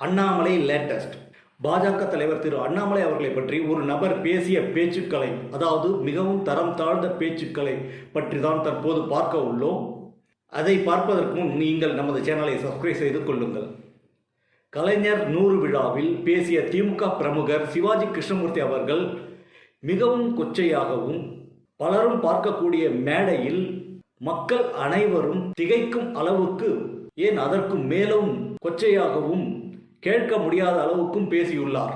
Annamalai latest. பாஜக தலைவர் திரு அண்ணாமலை அவர்களை பற்றி ஒரு நபர் பேசிய பேச்சுக்களை, அதாவது மிகவும் தரம் தாழ்ந்த பேச்சுக்களை பற்றி தான் தற்போது பார்க்க உள்ளோம். அதை பார்ப்பதற்கு முன் நீங்கள் நமது சேனலை சப்ஸ்கிரைப் செய்து கொள்ளுங்கள். கலைஞர் 100 விழாவில் பேசிய திமுக பிரமுகர் சிவாஜி கிருஷ்ணமூர்த்தி அவர்கள் மிகவும் கொச்சையாகவும் பலரும் பார்க்கக்கூடிய மேடையில் மக்கள் அனைவரும் திகைக்கும் அளவுக்கு, ஏன் அதற்கும் மேலும் கொச்சையாகவும் கேட்க முடியாத அளவுக்கும் பேசியுள்ளார்.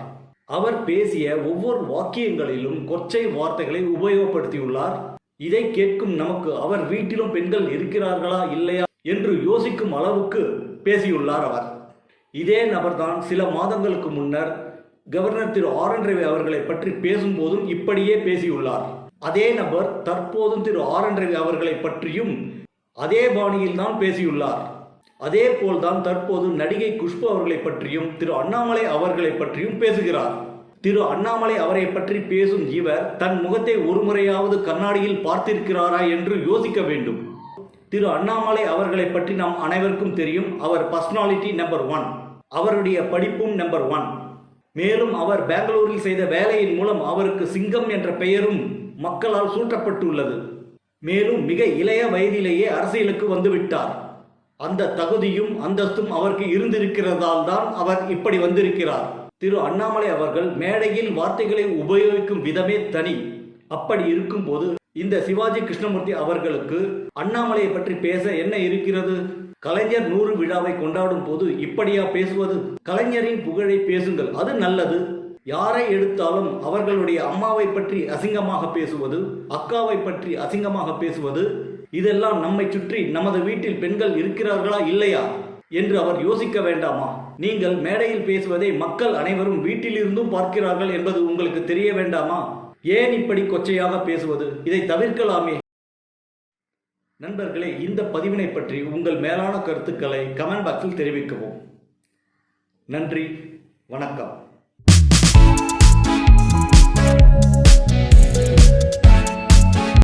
அவர் பேசிய ஒவ்வொரு வாக்கியங்களிலும் கொச்சை வார்த்தைகளை உபயோகப்படுத்தியுள்ளார். இதை கேட்கும் நமக்கு அவர் வீட்டிலும் பெண்கள் இருக்கிறார்களா இல்லையா என்று யோசிக்கும் அளவுக்கு பேசியுள்ளார் அவர். இதே நபர்தான் சில மாதங்களுக்கு முன்னர் கவர்னர் திரு ஆர்.என். ரவி அவர்களை பற்றி பேசும்போதும் இப்படியே பேசியுள்ளார். அதே நபர் தற்போதும் திரு ஆர்.என். ரவி அவர்களை பற்றியும் அதே பாணியில் தான் பேசியுள்ளார். அதே போல்தான் தற்போது நடிகை குஷ்பு அவர்களை பற்றியும் திரு அண்ணாமலை அவர்களை பற்றியும் பேசுகிறார். திரு அண்ணாமலை அவரை பற்றி பேசும் இவர் தன் முகத்தை ஒரு முறையாவது கண்ணாடியில் பார்த்திருக்கிறாரா என்று யோசிக்க வேண்டும். திரு அண்ணாமலை அவர்களை பற்றி நாம் அனைவருக்கும் தெரியும். அவர் பர்சனாலிட்டி நம்பர் 1, அவருடைய படிப்பும் நம்பர் 1. மேலும் அவர் பெங்களூரில் செய்த வேலையின் மூலம் அவருக்கு சிங்கம் என்ற பெயரும் மக்களால் சூட்டப்பட்டுள்ளது. மேலும் மிக இளைய வயதிலேயே அரசியலுக்கு வந்துவிட்டார். அந்த தகுதியும் அந்தஸ்தும் அவருக்கு இருந்திருக்கிறதால் தான் அவர் இப்படி வந்திருக்கிறார். திரு அண்ணாமலை அவர்கள் மேடையில் வார்த்தைகளை உபயோகிக்கும் விதமே தனி. அப்படி இருக்கும்போது இந்த சிவாஜி கிருஷ்ணமூர்த்தி அவர்களுக்கு அண்ணாமலையை பற்றி பேச என்ன இருக்கிறது? கலைஞர் 100 விழாவை கொண்டாடும் போது இப்படியா பேசுவது? கலைஞரின் புகழை பேசுங்கள், அது நல்லது. யாரை எடுத்தாலும் அவர்களுடைய அம்மாவை பற்றி அசிங்கமாக பேசுவது, அக்காவை பற்றி அசிங்கமாக பேசுவது, இதெல்லாம் நம்மை சுற்றி நமது வீட்டில் பெண்கள் இருக்கிறார்களா இல்லையா என்று அவர் யோசிக்க வேண்டாமா? நீங்கள் மேடையில் பேசுவதை மக்கள் அனைவரும் வீட்டிலிருந்தும் பார்க்கிறார்கள் என்பது உங்களுக்கு தெரிய வேண்டாமா? ஏன் இப்படி கொச்சையாக பேசுவது? இதை தவிர்க்கலாமே. நண்பர்களே, இந்த பதிவினை பற்றி உங்கள் மேலான கருத்துக்களை கமெண்ட் பாக்ஸில் தெரிவிக்கவும். நன்றி, வணக்கம்.